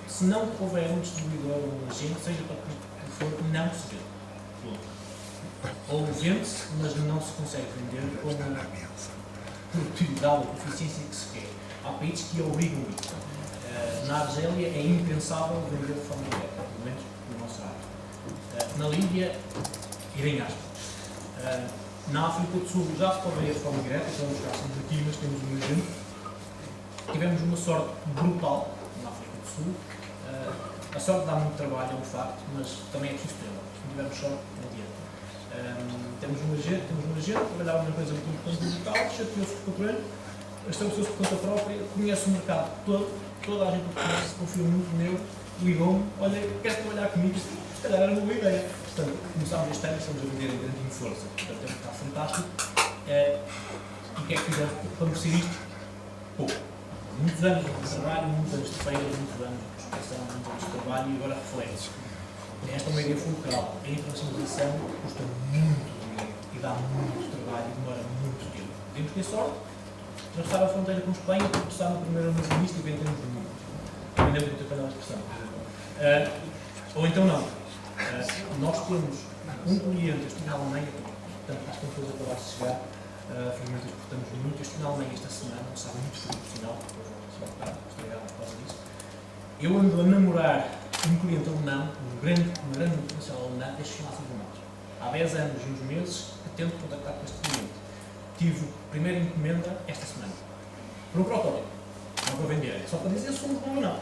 se não houver um distribuidor ou um agente, seja para o que for, não se vende. Ou vende-se, mas não se consegue vender com a produtividade ou eficiência que se quer. Há países que obrigam isso. Na Argélia é impensável vender de forma direta, pelo menos no nosso lado. Na Líbia, irem aspas. Na África do Sul já se pode vender de forma direta, então nos casos aqui, mas temos um exemplo. Tivemos uma sorte brutal na África do Sul. A sorte dá muito trabalho, é um facto, mas também é preciso tê-la. Se não tivermos sorte, não adianta. Temos um agente, trabalhava numa empresa muito importante no local, chateou-se com o patrão, estabeleceu-se por conta própria, conhece o mercado todo, toda a gente que conhece, confia muito nele, ligou-me, olha, queres trabalhar comigo? Se calhar era uma boa ideia. Portanto, começámos este ano, estamos a vender em grande força. Portanto, é um mercado fantástico. E o que é que fizemos para merecer isto? Pouco. Muitos anos de trabalho, muitos anos de feira, muitos anos de prospecção, muitos anos de trabalho e agora reflete. Esta é uma ideia fulcral. A internacionalização custa muito dinheiro e dá muito trabalho e demora muito tempo. Temos que ter sorte, atravessar a fronteira com a Espanha, começar no primeiro ano isto e vendemos muito. Ainda é muito a expressão. Ou então não. Nós temos um cliente, estive na Alemanha, portanto, acho que uma coisa acabar de chegar. Felizmente exportamos muito. Eu estive na Alemanha esta semana, não sabe muito frio, por sinal, depois vou estar estragado por causa disso. Eu ando a namorar um cliente alemão, uma grande multinacional alemã, este chamado Matos. Há 10 anos e uns meses que tento contactar com este cliente. Tive a primeira encomenda esta semana. Por um protótipo. Não para vender, é só para dizer se somos bom ou não.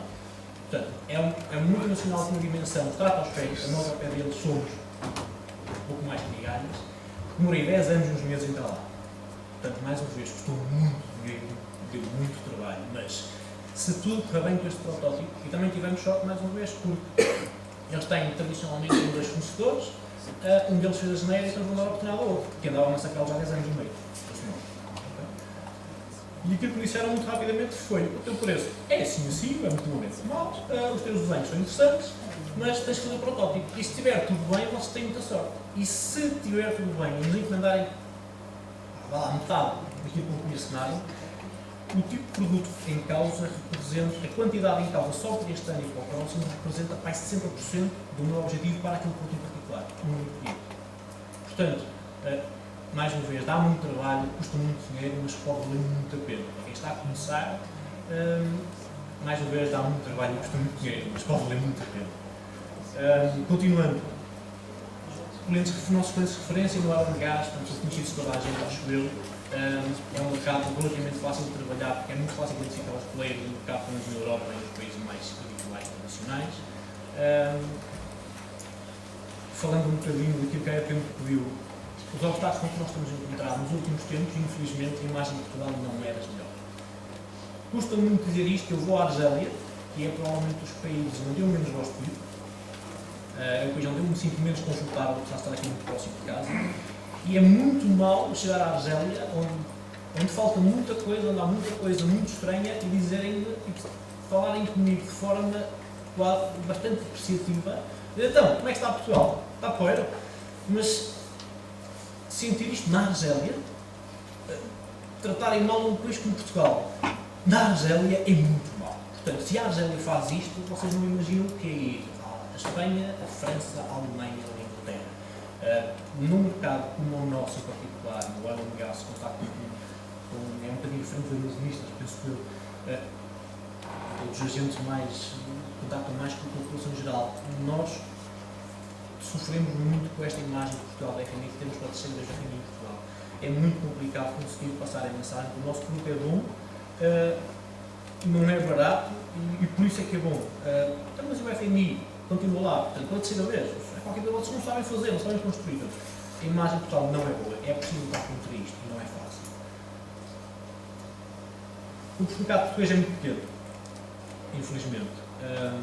Portanto, é uma multinacional com uma dimensão, trata aos pés, a nós ao pé deles somos um pouco mais que migalhas. Demorei 10 anos e uns meses a entrar lá. Portanto, mais uma vez, custou muito dinheiro, deu muito trabalho, mas se tudo correr bem com este protótipo, e também tivemos sorte mais uma vez, porque eles têm tradicionalmente um dos fornecedores, um deles fez a janeira e então vão dar a oportunidade ao outro, que andavam a sacá-los há 10 anos e meio. E aquilo que me disseram muito rapidamente foi: o teu preço é assim, é muito normal, os teus desenhos são interessantes, mas tens que fazer o protótipo. E se estiver tudo bem, vocês têm muita sorte. E se estiver tudo bem e nos encomendarem metade daquilo que eu conheço, o tipo de produto em causa representa, a quantidade em causa só para este ano e para o próximo representa mais de 60% do meu objetivo para aquele produto em particular, um único cliente. Portanto, mais uma vez, dá muito trabalho, custa muito dinheiro, mas pode valer muito a pena. Para quem está a começar, mais uma vez, dá muito trabalho e custa muito dinheiro, mas pode valer muito a pena. Continuando, nossos clientes de referência no oil and gas, portanto, são conhecidos de toda a gente, acho eu. É um mercado relativamente fácil de trabalhar, porque é muito fácil identificar os players do mercado, pelo menos na Europa e nos países mais habituais internacionais. Falando um bocadinho daquilo que a EPM pediu, os obstáculos que nós temos encontrado nos últimos tempos, infelizmente, a imagem de Portugal não é das melhores. Custa muito dizer isto, eu vou à Argélia, que é provavelmente dos países onde eu menos gosto de ir. É o país onde eu me sinto menos confortável, apesar de estar aqui muito próximo de casa. E é muito mal chegar à Argélia, onde falta muita coisa, onde há muita coisa muito estranha, e dizerem, falarem comigo de forma bastante depreciativa. Então, como é que está Portugal? Está poeira. Mas sentir isto na Argélia, tratarem mal um país como Portugal, na Argélia é muito mal. Portanto, se a Argélia faz isto, vocês não imaginam o que é ir a Espanha, a França, a Alemanha ou a Inglaterra. Num mercado como o nosso, em particular, no oil and gas, contacto é um bocadinho diferente dos economistas, penso que os agentes contactam mais com a população geral. Nós sofremos muito com esta imagem de Portugal da FMI, que temos para a terceira vez a FMI em Portugal. É muito complicado conseguir passar a mensagem que o nosso produto é bom, não é barato e por isso é que é bom. Então, mas o FMI continua lá, portanto, pela terceira vez, qualquer coisa vocês não sabem fazer, não sabem construir. A imagem de Portugal não é boa, é preciso lutar contra isto e não é fácil. O mercado português é muito pequeno, infelizmente. A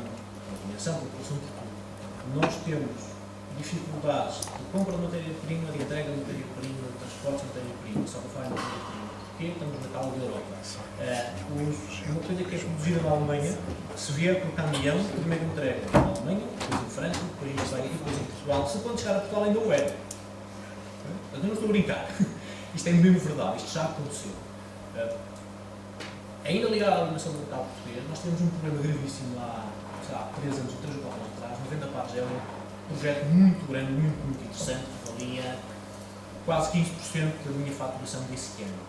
população de tudo. Nós temos dificuldades de compra de matéria-prima, de entrega de matéria-prima, de transporte de matéria-prima, só para falar de matéria-prima. Porquê? Estamos no mercado da Europa. Uma coisa que é produzida na Alemanha, se vier por caminhão, primeiro entrega na Alemanha, depois em França, depois em Espanha e depois em Portugal. Se quando chegar a Portugal ainda o é. Portanto, eu não estou a brincar. Isto é mesmo verdade, isto já aconteceu. Ainda ligado à eliminação do mercado português, nós tivemos um problema gravíssimo lá, há 3 anos ou 3 ou 4 anos atrás, 90 para a Argélia, um projeto muito grande, muito interessante, que valia quase 15% da minha faturação desse ano.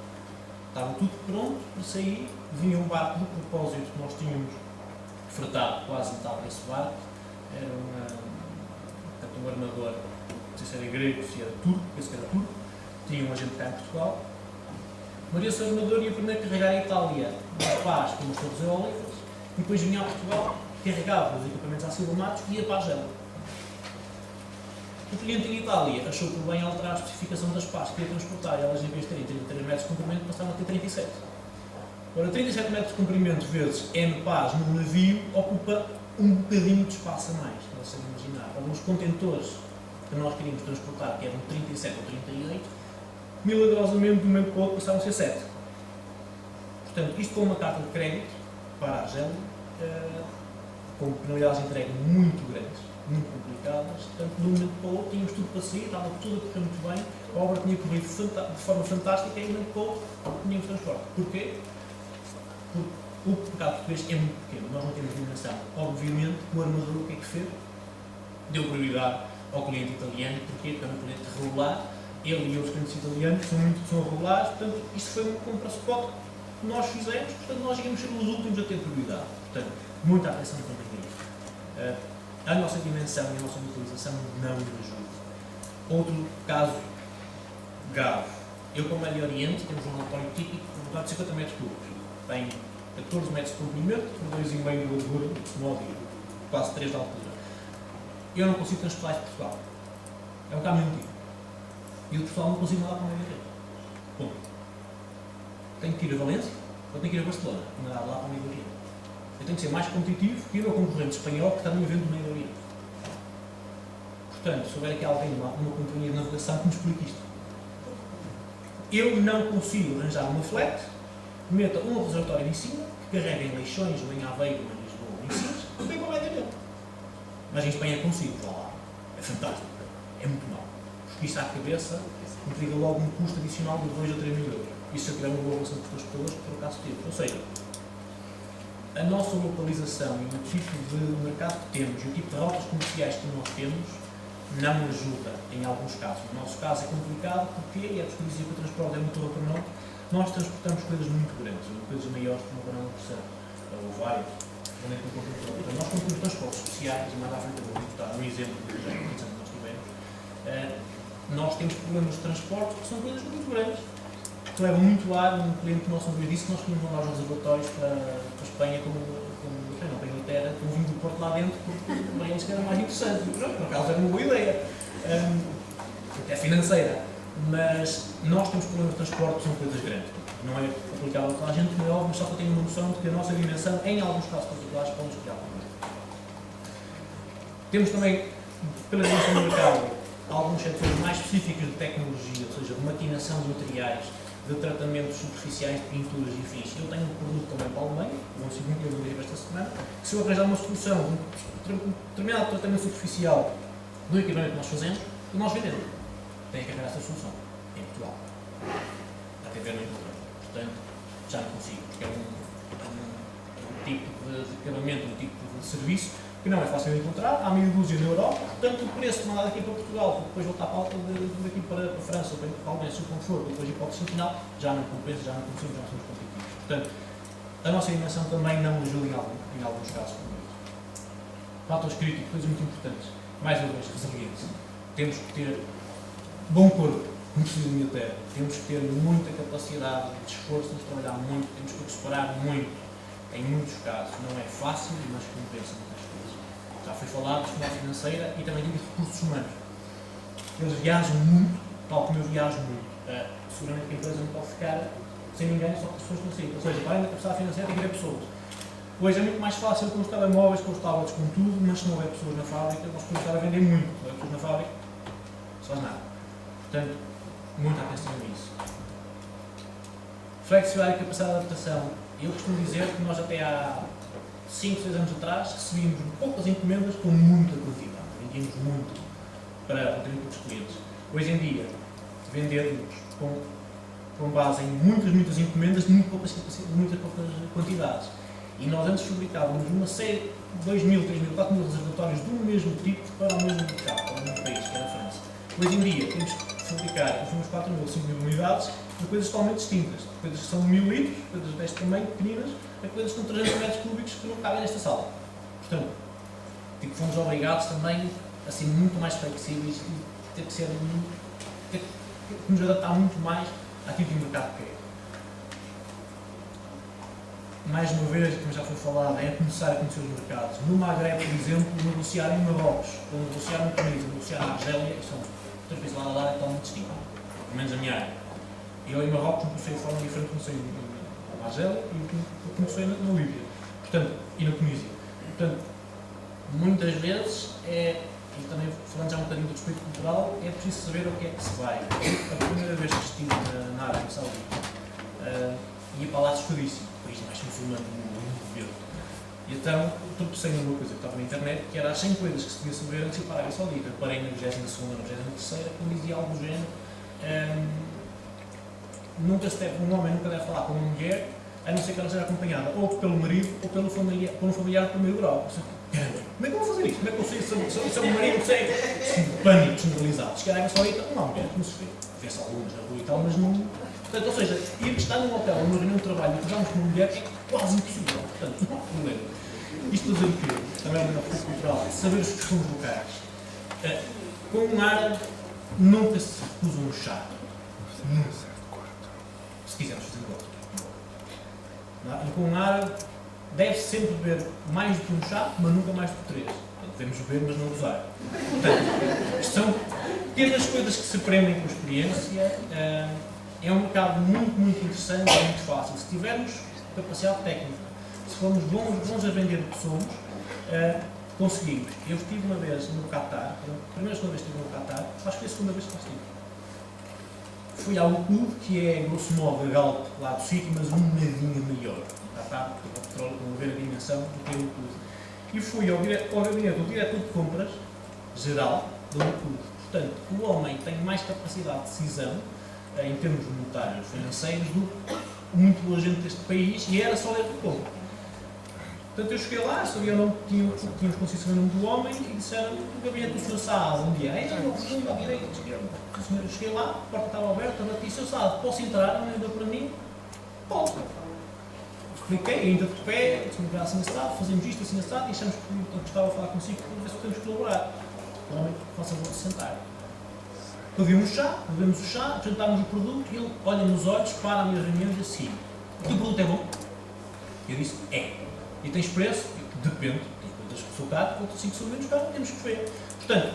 Estava tudo pronto para sair, vinha um barco de propósito que nós tínhamos fretado quase metade desse barco, era um armador, não sei se era grego, se era turco, penso que era turco, tinha um agente cá em Portugal, mas esse armador ia primeiro carregar a Itália nas pás com as torres eólicas e depois vinha a Portugal, carregava os equipamentos acilomatos e ia para a Argélia. O cliente em Itália achou por bem alterar a especificação das pás que ia transportar e elas, em vez de terem 33 metros de comprimento, passaram a ter 37. Ora, 37 metros de comprimento vezes N pás num navio ocupa um bocadinho de espaço a mais, não sei imaginar. Alguns contentores que nós queríamos transportar, que eram 37 ou 38, milagrosamente, de um momento para o outro, passaram a ser 7. Portanto, isto com uma carta de crédito para a Argélia, com penalidades de entrega muito grandes, muito complicadas, portanto, de um momento para o outro, tínhamos tudo para sair, estava tudo a correr muito bem, a obra tinha corrido de forma fantástica e, de um momento para o outro, tínhamos transporte. Porquê? Porque o mercado português é muito pequeno, nós não temos dimensão. Obviamente, o armador o que é que fez? Deu prioridade ao cliente italiano, porquê? Porque é um cliente regular, ele e os clientes italianos são regulares, portanto, isto foi uma compra spot que nós fizemos, portanto, nós íamos ser os últimos a ter prioridade. Portanto, muita atenção também a isto. A nossa dimensão e a nossa utilização não nos ajuda. Outro caso grave. Eu, com o Médio Oriente, temos um relatório típico de 50 metros cúbicos. Tem 14 metros de comprimento, por 2,5 de largura, de modo quase 3 de altura. Eu não consigo transportar isto para Portugal. É um caminhão tipo. E o Portugal não consigo mandar para o Médio Oriente. Bom, tenho que ir a Valência ou tenho que ir a Barcelona e mandar lá para o Médio Oriente. Eu tenho que ser mais competitivo que o meu concorrente espanhol que está no evento do Médio Oriente. Portanto, se houver aqui alguém numa companhia de navegação que me explique isto. Eu não consigo arranjar uma flat, meta um reservatório em cima, que carrega em Leixões, ou em Aveiro, ou em Lisboa, ou em Sines, e vem para o Médio Oriente. Mas em Espanha consigo, vá lá. É fantástico. É muito mau. Porque isto à cabeça implica logo um custo adicional de 2 a 3 mil euros. E se eu tiver uma boa relação com as pessoas, por acaso teve. Ou seja, a nossa localização e o tipo de mercado que temos e o tipo de rotas comerciais que nós temos não ajuda em alguns casos. No nosso caso é complicado porque, e é por isso que o transporte é muito autónomo, nós transportamos coisas muito grandes, coisas maiores como agora não percebe, ou várias, onde é que eu controlo. Então, nós compramos transportes especiais, e mais à frente eu vou dar um exemplo do que nós tivemos, Nós temos problemas de transporte que são coisas muito grandes, que levam muito ar. Um cliente nosso uma vez disse que nós tínhamos mandar os reservatórios para a Espanha, como não, para a Inglaterra, com o vinho do Porto lá dentro, porque para eles que era mais interessante. Por acaso era uma boa ideia, até financeira. Mas nós temos problemas de transporte que são coisas grandes. Não é aplicável a toda a gente, como é óbvio, mas só que eu tenho uma noção de que a nossa dimensão, em alguns casos particulares, pode nos criar problemas. Temos também, pela dimensão do mercado, alguns setores mais específicos de tecnologia, ou seja, de maquinação de materiais, de tratamentos superficiais, de pinturas e fins. Eu tenho um produto também para a Alemanha, vou seguir muito eu esta semana, que se eu arranjar uma solução, um determinado tratamento superficial do equipamento que nós fazemos, nós vendemos. Tem que arranjar essa solução em Portugal. Até ver no encontro. Portanto, já não consigo, porque é um tipo de acabamento, um tipo de serviço que não é fácil de encontrar, há meia dúzia na Europa, portanto o preço de mandar daqui para Portugal, depois voltar daqui para a França, ou para a Alemanha, se o for, depois ir para o destino final, já não compensa, já não conseguimos, já não somos competitivos. Portanto, a nossa dimensão também não ajuda em alguns casos como este. Fatores críticos, coisas muito importantes. Mais uma vez, resiliência. Temos que ter bom corpo, como se diz na minha terra. Temos que ter muita capacidade de esforço, temos que trabalhar muito, temos que recuperar muito. Em muitos casos não é fácil, mas compensa muitas coisas. Já foi falado de forma financeira e também de recursos humanos. Eles viajam muito, tal como eu viajo muito. Seguramente que a empresa não pode ficar sem ninguém, só que as pessoas consigam. Ou seja, para além da capacidade financeira, tem que haver pessoas. Hoje é muito mais fácil com os telemóveis, com os tablets, com tudo, mas se não houver pessoas na fábrica, nós podemos estar a vender muito. Se não houver pessoas na fábrica, não se faz nada. Portanto, muita atenção nisso. Flexibilidade e capacidade de adaptação. Eu costumo dizer que nós até há 5, 6 anos atrás recebíamos poucas encomendas com muita quantidade. Vendíamos muito para poucos clientes. Hoje em dia, vendemos com base em muitas encomendas de muito poucas quantidades. E nós antes fabricávamos uma série, 2.000, 3.000, 4.000 reservatórios do mesmo tipo para o mesmo mercado, para o mesmo país, que era a França. Hoje em dia temos que fabricar uns 4.000, 5.000 unidades de coisas totalmente distintas. Coisas que são de 1.000 litros, coisas deste tamanho, pequeninas, a coisas com 300 metros cúbicos que não cabem nesta sala. Portanto, fomos obrigados também a ser muito mais flexíveis e ter que nos adaptar muito mais àquilo que o mercado quer. Mais uma vez, como já foi falado, é começar a conhecer os mercados. No Magreb, por exemplo, negociar em Marrocos, ou negociar no Tunísia, negociar na Argélia, são três vezes lá é totalmente distinto, pelo menos a minha área. Eu em Marrocos comecei de forma diferente, comecei na Argélia e comecei na Líbia, portanto, e na Tunísia. Portanto, muitas vezes e também falando já um bocadinho do respeito cultural, é preciso saber o que é que se vai. A primeira vez que estive na Arábia Saudita, ia para lá assustadíssimo, o país mais muçulmano do mundo verde. E então tropecei numa coisa que estava na internet, que era as 100 coisas que se devia saber antes de ir para a Arábia Saudita. Parei na 22ª, na 23ª, que dizia algo do género. Um homem nunca deve falar com uma mulher, a não ser que ela seja acompanhada ou pelo marido ou pelo um familiar de primeiro grau. Caramba, como é que eu vou fazer isto? Como é que eu sei se o meu marido sei? Pânico generalizado. Chegar a Saudita, uma mulher, como se vê-se algumas na rua e tal, mas não. Portanto, ou seja, ir estar num hotel, numa reunião de trabalho e cruzarmos com uma mulher é quase impossível. Portanto, não há problema. Isto para dizer o quê? Também é uma coisa cultural, saber os costumes locais. Com um árabe, nunca se recusa um chá. Nunca. Se quisermos fazer negócio. E com um árabe, deve-se sempre beber mais do que um chá, mas nunca mais do que 3. Devemos beber, mas não usar. Portanto, são pequenas coisas que se aprendem com a experiência. É um mercado muito interessante e muito fácil. Se tivermos capacidade técnica, se formos bons a vender o que somos, conseguimos. Eu estive uma vez no Qatar, a primeira vez que estive no Qatar, acho que foi a segunda vez que lá estive. Fui ao clube, que é, grosso modo, a Galp lá do sítio, mas um nadinha maior. Qatar, porque o petróleo, para ver a dimensão do que é o clube. E fui ao gabinete do diretor de compras geral do clube. Portanto, o homem tem mais capacidade de decisão em termos monetários financeiros do que muito boa gente deste país, e era só ele que compra. Portanto, eu cheguei lá, sabia o nome, tínhamos conseguido saber o nome do homem e disseram o gabinete do Sr. Saad, um dia, no fundo, à direita, à esquerda. Eu cheguei lá, a porta estava aberta, bati, Sr. Saad, posso entrar? Não deu para mim? Pode. Expliquei, ainda de pé, disse-me que era assim assado, fazemos isto assim assado e achamos que eu gostava de falar consigo para ver se podemos colaborar. O homem, faça favor de sentar. Bebemos o chá, apresentámos o produto e ele olha nos olhos, para a minha reunião e diz assim: o produto é bom? Eu disse: é. E tens preço? Depende. Tem coisas que são caras, outras 5 são menos caras, temos que ver. Portanto,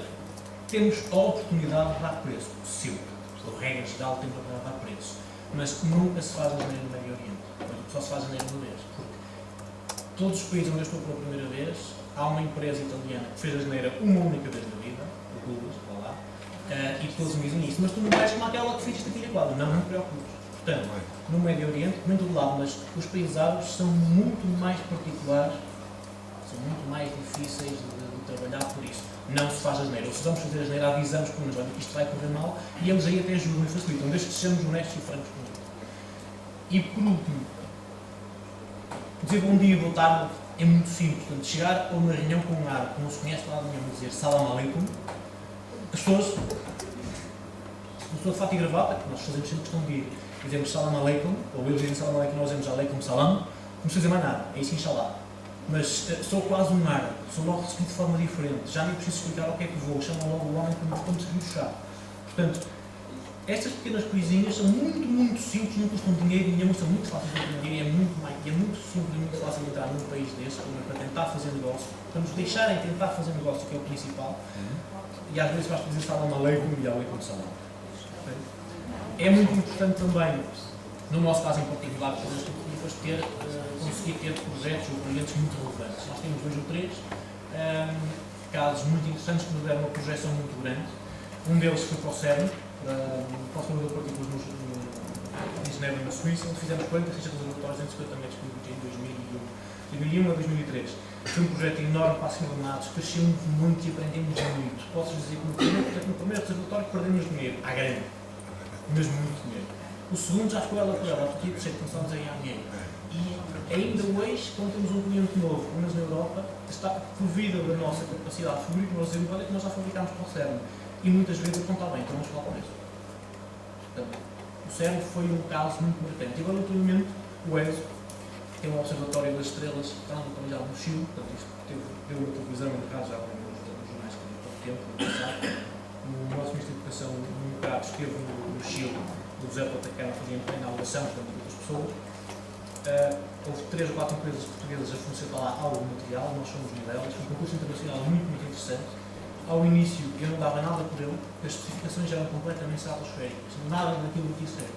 temos a oportunidade de dar preço. Sempre. Por regra geral, temos a oportunidade de dar preço. Mas nunca se faz asneira no Médio Oriente. Só se faz asneira uma vez. Porque todos os países onde eu estou pela primeira vez, há uma empresa italiana que fez asneira uma única vez na vida, o Google, lá, e todos me dizem isso. Mas tu não vais como aquela que fez isto aqui na quadra. Não me preocupes. Portanto, no Médio Oriente, nem todo lado, mas os países árabes são muito mais particulares, são muito mais difíceis de trabalhar por isso. Não se faz asneira. Ou se vamos fazer asneira, avisamos que isto vai correr mal e eles aí até ajudam e facilitam, desde que sejamos honestos e francos com eles. E por último, dizer bom dia e boa tarde é muito simples. Portanto, chegar a uma reunião com um árabe que não se conhece lá de nenhum e dizer salam aleikum, as pessoas, uma pessoa de fato e gravata, que nós fazemos sempre questão de ir, dizemos salam aleikum, ou eles dizem salam aleikum, nós dizemos aleikum salam, não precisa dizer mais nada, é isso inshallah. Mas sou quase um árabe, sou logo recebido de forma diferente, já nem preciso explicar o que é que vou, chamam logo o homem como se servir o chá. Portanto, estas pequenas coisinhas são muito simples, não custam dinheiro nenhum, são muito fáceis de aprender e é muito simples e muito fácil entrar num país deste, para tentar fazer negócio, para nos deixarem tentar fazer negócio, que é o principal, e às vezes vais dizer salam aleikum e aleikum salam. É muito importante também, no nosso caso em particular, para as equipas, conseguir ter projetos ou clientes muito relevantes. Nós temos 2 ou 3 casos muito interessantes que nos deram uma projeção muito grande. Um deles foi para o CERN, para o Salvador de Partículas em Genebra, na Suíça, onde fizemos 40 registros regulatórios em 50 metros cúbicos em 2001 a 2003. Foi um projeto enorme para acionados, crescemos muito e aprendemos muito. Posso dizer que no primeiro reservatório perdemos dinheiro, à grande, mesmo muito dinheiro. O segundo já ficou ela por ela, porque por ser começámos a ganhar dinheiro. E ainda hoje, quando temos um cliente novo, pelo menos na Europa, está provida da nossa capacidade de fabrico, nós dizemos, olha que nós já fabricámos para o CERN. E muitas vezes ele não está bem, então vamos falar com isso. Portanto, o CERN foi um caso muito marcante. E agora, ultimamente, o ESO, que é um observatório das estrelas, está localizado no Chile, portanto, isto deu uma televisão, no caso, já nos jornais que há pouco tempo, no passado. O nosso Ministro da Educação, no caso, esteve no Chile, do José Atacama, fazia a inauguração, portanto, muitas pessoas. Houve 3 ou 4 empresas portuguesas a fornecer para lá algum material, nós somos uma delas, foi um concurso internacional muito interessante. Ao início eu não dava nada por ele, porque as especificações eram completamente estratosféricas, nada daquilo que isso era.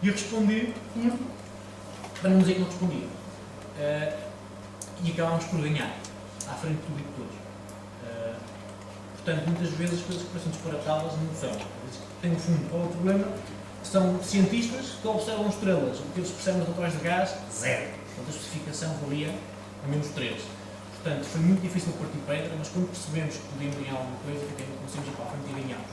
E eu respondi, para não dizer que não respondia. E acabámos por ganhar, à frente de tudo e de todos. Portanto, muitas vezes as coisas que parecem disparatadas não são. Tem um fundo. Qual é o problema? São cientistas que observam estrelas. O que eles percebem nos relatórios de gás? 0. Portanto, a especificação valia a menos 3. Portanto, foi muito difícil partir pedra, mas quando percebemos que podíamos ganhar alguma coisa, conseguimos ir para a frente e ganhámos.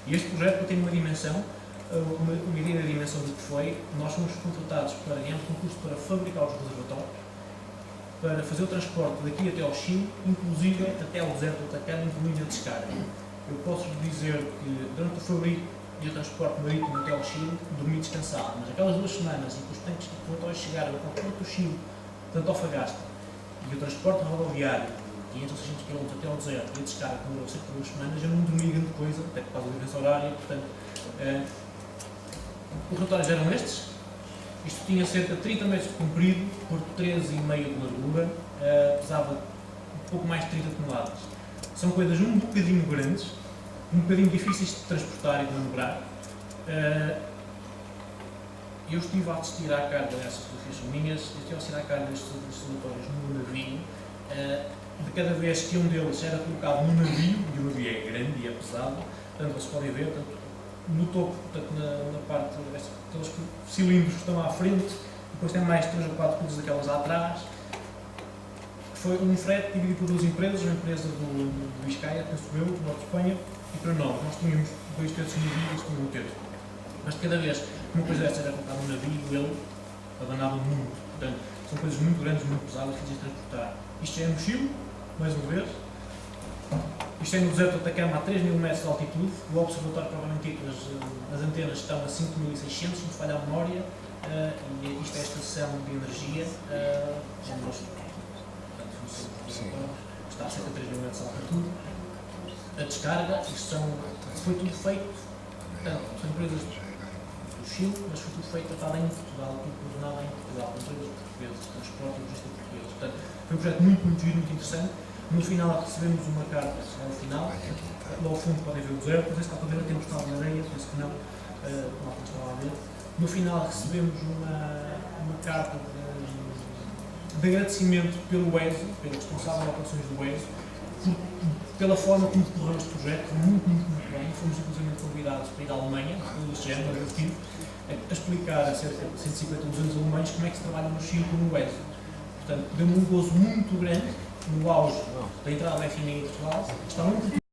E este projeto tem uma dimensão, uma ideia da dimensão do que foi, nós fomos contratados para ganhar um concurso para fabricar os reservatórios, para fazer o transporte daqui até ao Chile, inclusive até ao deserto do Atacama, incluindo a descarga. Eu posso dizer que durante o fabrico e o transporte marítimo até ao Chile, dormi descansado, mas aquelas 2 semanas em que os tanques de reservatórios chegaram ao porto do Chile, tanto ao Antofagasta, e o transporte rodoviário, 500 ou 600 km até ao deserto, e a descarga que demorou cerca de 2 semanas, eu não dormi grande coisa, até por causa da diferença horária, portanto, os relatórios eram estes. Isto tinha cerca de 30 metros de comprido, por 13,5 de largura, pesava um pouco mais de 30 toneladas. São coisas um bocadinho grandes, um bocadinho difíceis de transportar e de manobrar. Eu estive a assistir à carga, essas fotografias são minhas, eu estive a assistir à carga destes relatórios no navio. De cada vez que um deles era colocado no navio, e o navio é grande e é pesado, portanto, vocês podem ver, portanto, no topo, portanto, na parte, aqueles cilindros que estão à frente, depois tem mais 3 ou 4 coisas daquelas lá atrás. Foi um frete dividido por 2 empresas, uma empresa do Biscaia, penso eu, do Norte de Espanha, e para nós tínhamos 2 terços no navio e eles tinham 1 terço. Mas de cada vez que uma coisa desta era colocada no navio, ele abanava muito. Portanto, são coisas muito grandes, muito pesadas, difíceis de transportar. Isto é no Chile, mais uma vez. Isto é no deserto do Atacama a 3.000 metros de altitude. O observatório, provavelmente, as antenas estão a 5.600, se não falha a memória. E isto é a estação de energia. Está a cerca de 3.000 metros de altitude. A descarga, foi tudo feito São empresas do Chile, mas foi tudo feito atado em Portugal, tudo coordenado em Portugal, com empresas portuguesas, transporte e logística portuguesa. Portanto, foi um projeto muito giro, muito interessante. No final recebemos uma carta, ao final, lá ao fundo podem ver o zero, depois está para ver a tempestade na areia, penso que não está lá a ver. No final recebemos uma carta de agradecimento pelo ESO, pelo responsável de operações do ESO, pela forma como decorreu este projeto, muito bem. Fomos inclusive convidados para ir à Alemanha, pelo género, a explicar a cerca de 150 200 alemães como é que se trabalha no Chile com o ESO. Portanto, deu-me um gozo muito grande no auge da entrada da FMI em Portugal. Está muito